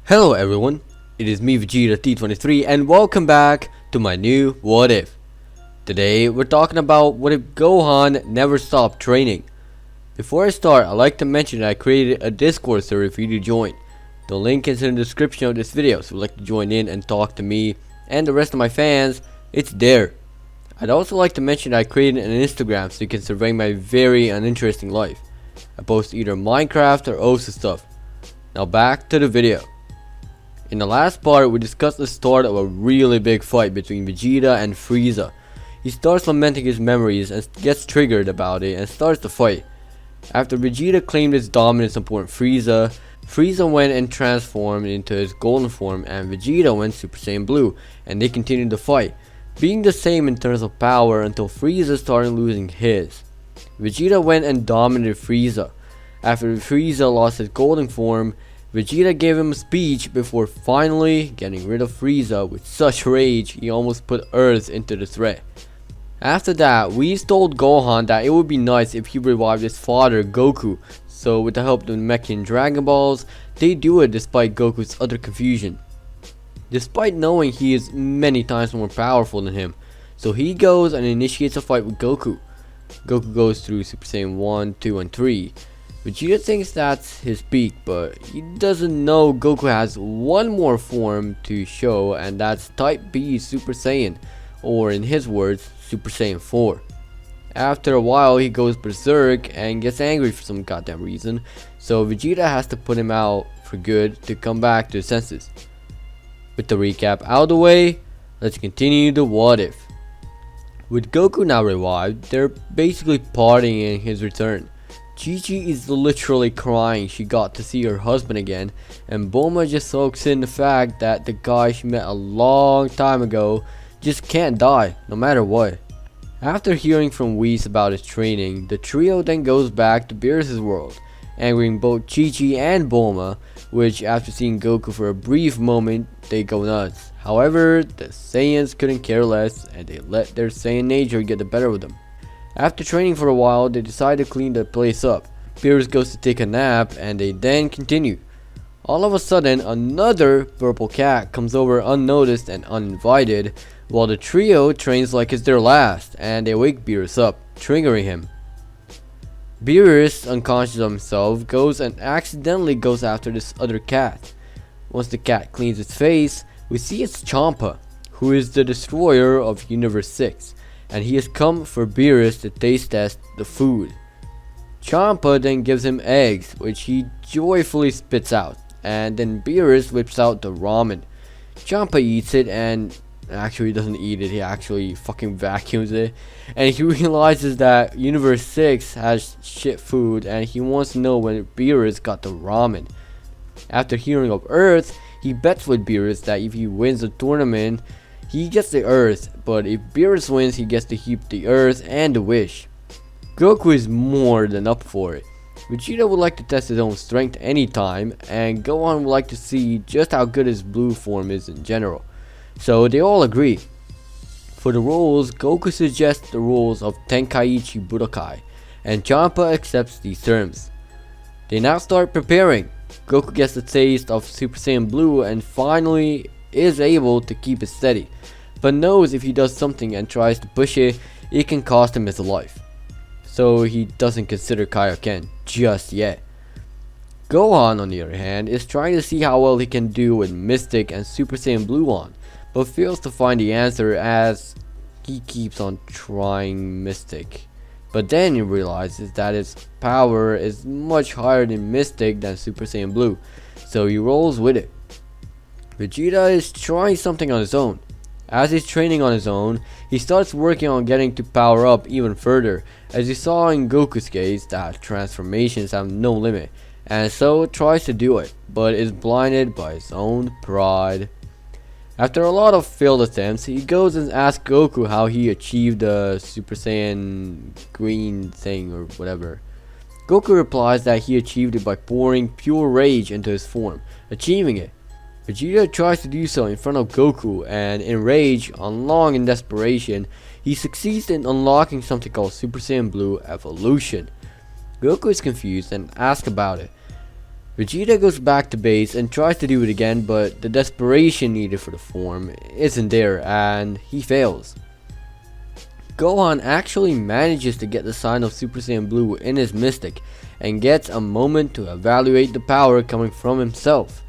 Hello everyone, it is me Vegeta T23 and welcome back to my new What If. Today we're talking about what if Gohan never stopped training. Before I start, I'd like to mention that I created a Discord server for you to join. The link is in the description of this video, so if you'd like to join in and talk to me and the rest of my fans, it's there. I'd also like to mention that I created an Instagram so you can survey my very uninteresting life. I post either Minecraft or OSA stuff. Now back to the video. In the last part, we discussed the start of a really big fight between Vegeta and Frieza. He starts lamenting his memories and gets triggered about it and starts the fight. After Vegeta claimed his dominance upon Frieza, Frieza went and transformed into his golden form and Vegeta went Super Saiyan Blue, and they continued the fight, being the same in terms of power until Frieza started losing his. Vegeta went and dominated Frieza. After Frieza lost his golden form, Vegeta gave him a speech before finally getting rid of Frieza with such rage he almost put Earth into the threat. After that, Whis told Gohan that it would be nice if he revived his father Goku, so with the help of the Namekian Dragon Balls, they do it despite Goku's utter confusion. Despite knowing he is many times more powerful than him, so he goes and initiates a fight with Goku. Goku goes through Super Saiyan 1, 2 and 3. Vegeta thinks that's his peak, but he doesn't know Goku has one more form to show, and that's Type B Super Saiyan, or in his words, Super Saiyan 4. After a while, he goes berserk and gets angry for some goddamn reason, so Vegeta has to put him out for good to come back to his senses. With the recap out of the way, let's continue the what if. With Goku now revived, they're basically partying his return. Chi-Chi is literally crying she got to see her husband again, and Bulma just soaks in the fact that the guy she met a long time ago just can't die, no matter what. After hearing from Whis about his training, the trio then goes back to Beerus' world, angering both Chi-Chi and Bulma, which after seeing Goku for a brief moment, they go nuts. However, the Saiyans couldn't care less, and they let their Saiyan nature get the better of them. After training for a while, they decide to clean the place up. Beerus goes to take a nap and they then continue. All of a sudden, another purple cat comes over unnoticed and uninvited, while the trio trains like it's their last, and they wake Beerus up, triggering him. Beerus, unconscious of himself, goes and accidentally goes after this other cat. Once the cat cleans its face, we see it's Champa, who is the destroyer of Universe 6. And he has come for Beerus to taste test the food. Champa then gives him eggs, which he joyfully spits out, and then Beerus whips out the ramen. Champa eats it and actually doesn't eat it, he actually fucking vacuums it, and he realizes that Universe 6 has shit food and he wants to know when Beerus got the ramen. After hearing of Earth, he bets with Beerus that if he wins the tournament, he gets the Earth, but if Beerus wins, he gets to keep the Earth and the wish. Goku is more than up for it. Vegeta would like to test his own strength anytime, and Gohan would like to see just how good his blue form is in general. So they all agree. For the rules, Goku suggests the rules of Tenkaichi Budokai, and Champa accepts these terms. They now start preparing. Goku gets a taste of Super Saiyan Blue and finally is able to keep it steady, but knows if he does something and tries to push it, it can cost him his life. So he doesn't consider Kaioken just yet. Gohan, on the other hand, is trying to see how well he can do with Mystic and Super Saiyan Blue on, but fails to find the answer as he keeps on trying Mystic. But then he realizes that his power is much higher than Mystic than Super Saiyan Blue, so he rolls with it. Vegeta is trying something on his own. As he's training on his own, he starts working on getting to power up even further, as you saw in Goku's case that transformations have no limit, and so tries to do it, but is blinded by his own pride. After a lot of failed attempts, he goes and asks Goku how he achieved the Super Saiyan green thing or whatever. Goku replies that he achieved it by pouring pure rage into his form, achieving it. Vegeta tries to do so in front of Goku, and in rage, on long in desperation, he succeeds in unlocking something called Super Saiyan Blue Evolution. Goku is confused and asks about it. Vegeta goes back to base and tries to do it again, but the desperation needed for the form isn't there and he fails. Gohan actually manages to get the sign of Super Saiyan Blue in his Mystic and gets a moment to evaluate the power coming from himself.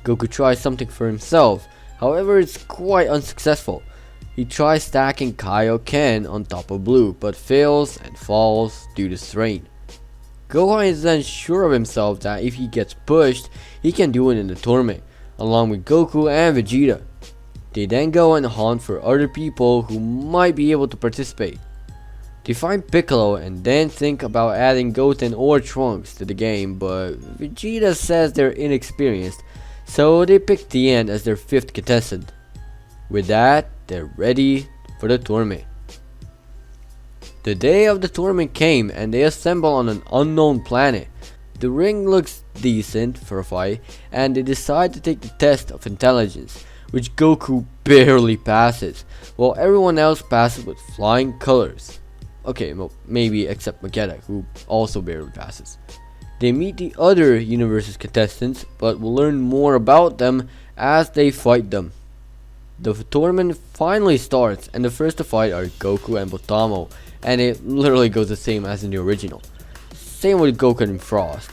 Goku tries something for himself, however it's quite unsuccessful. He tries stacking Kaioken on top of Blue but fails and falls due to strain. Gohan is then sure of himself that if he gets pushed, he can do it in the tournament, along with Goku and Vegeta. They then go and hunt for other people who might be able to participate. They find Piccolo and then think about adding Goten or Trunks to the game, but Vegeta says they're inexperienced, so they pick Tien as their 5th contestant. With that, they're ready for the tournament. The day of the tournament came and they assemble on an unknown planet. The ring looks decent for a fight and they decide to take the test of intelligence, which Goku barely passes, while everyone else passes with flying colors. Okay, well, maybe except Vegeta, who also barely passes. They meet the other universe's contestants, but we'll learn more about them as they fight them. The tournament finally starts, and the first to fight are Goku and Botamo, and it literally goes the same as in the original. Same with Goku and Frost.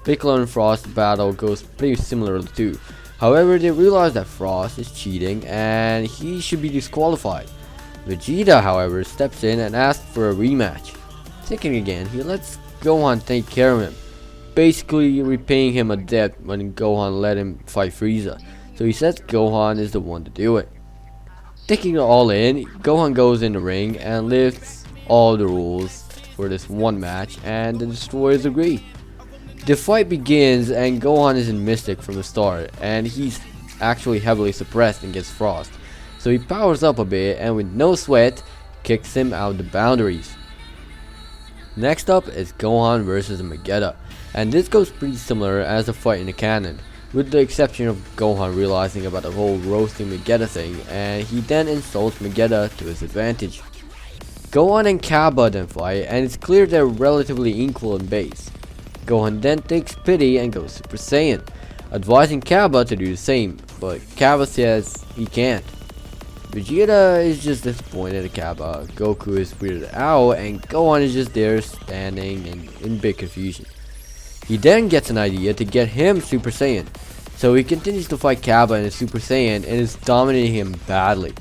Piccolo and Frost battle goes pretty similar too. However, they realize that Frost is cheating and he should be disqualified. Vegeta, however, steps in and asks for a rematch. Thinking again, he lets Gohan take care of him, basically repaying him a debt when Gohan let him fight Frieza. So he says Gohan is the one to do it. Taking it all in, Gohan goes in the ring and lifts all the rules for this one match, and the Destroyers agree. The fight begins and Gohan is in Mystic from the start, and he's actually heavily suppressed against Frost. So he powers up a bit and with no sweat, kicks him out the boundaries. Next up is Gohan versus Vegeta, and this goes pretty similar as the fight in the canon, with the exception of Gohan realizing about the whole roasting Vegeta thing, and he then insults Vegeta to his advantage. Gohan and Kappa then fight, and it's clear they're relatively equal in base. Gohan then takes pity and goes Super Saiyan, advising Kappa to do the same, but Kappa says he can't. Vegeta is just disappointed at Kappa, Goku is weirded out, and Gohan is just there standing in big confusion. He then gets an idea to get him Super Saiyan, so he continues to fight Kappa in his Super Saiyan and is dominating him badly.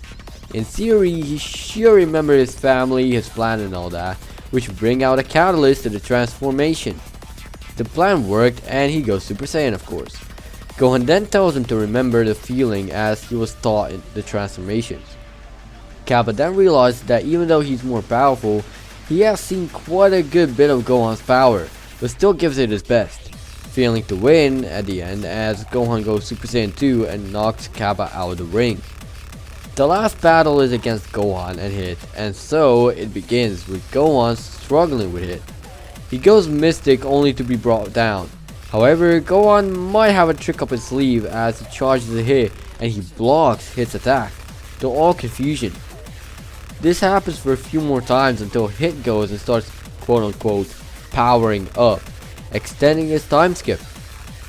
In theory, he should remember his family, his plan and all that, which would bring out a catalyst to the transformation. The plan worked and he goes Super Saiyan, of course. Gohan then tells him to remember the feeling as he was taught in the transformations. Kappa then realizes that even though he's more powerful, he has seen quite a good bit of Gohan's power, but still gives it his best, failing to win at the end as Gohan goes Super Saiyan 2 and knocks Kappa out of the ring. The last battle is against Gohan and Hit, and so it begins with Gohan struggling with Hit. He goes Mystic only to be brought down. However, Gohan might have a trick up his sleeve as he charges a Hit and he blocks Hit's attack, to all confusion. This happens for a few more times until Hit goes and starts quote unquote powering up, extending his time skip.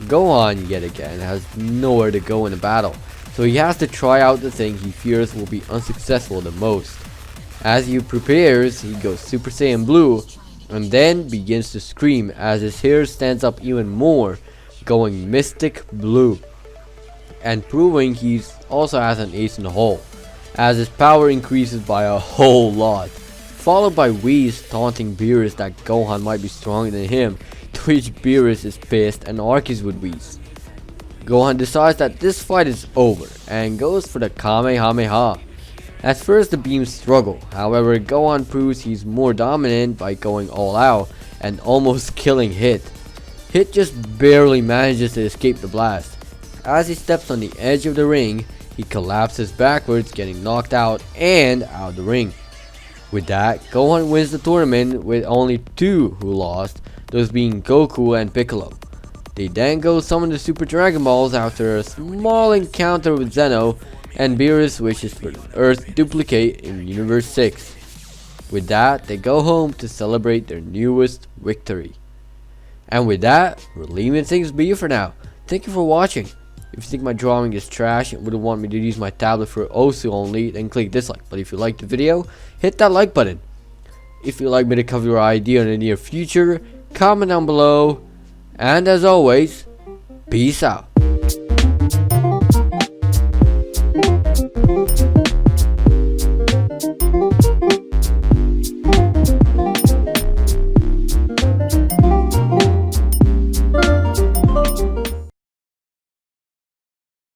Gohan yet again has nowhere to go in the battle, so he has to try out the thing he fears will be unsuccessful the most. As he prepares, he goes Super Saiyan Blue and then begins to scream as his hair stands up even more, going Mystic Blue, and proving he also has an ace in the hole, as his power increases by a whole lot, followed by Whis taunting Beerus that Gohan might be stronger than him, to which Beerus is pissed and argues with Whis. Gohan decides that this fight is over and goes for the Kamehameha. At first the beams struggle, however Gohan proves he's more dominant by going all out and almost killing Hit. Hit just barely manages to escape the blast. As he steps on the edge of the ring, he collapses backwards, getting knocked out and out of the ring. With that, Gohan wins the tournament with only 2 who lost, those being Goku and Piccolo. They then go summon the Super Dragon Balls after a small encounter with Zeno, and Beerus wishes for the Earth duplicate in Universe 6. With that, they go home to celebrate their newest victory. And with that, we're leaving things be for now. Thank you for watching. If you think my drawing is trash and wouldn't want me to use my tablet for OSU only, then click dislike. But if you liked the video, hit that like button. If you'd like me to cover your idea in the near future, comment down below. And as always, peace out.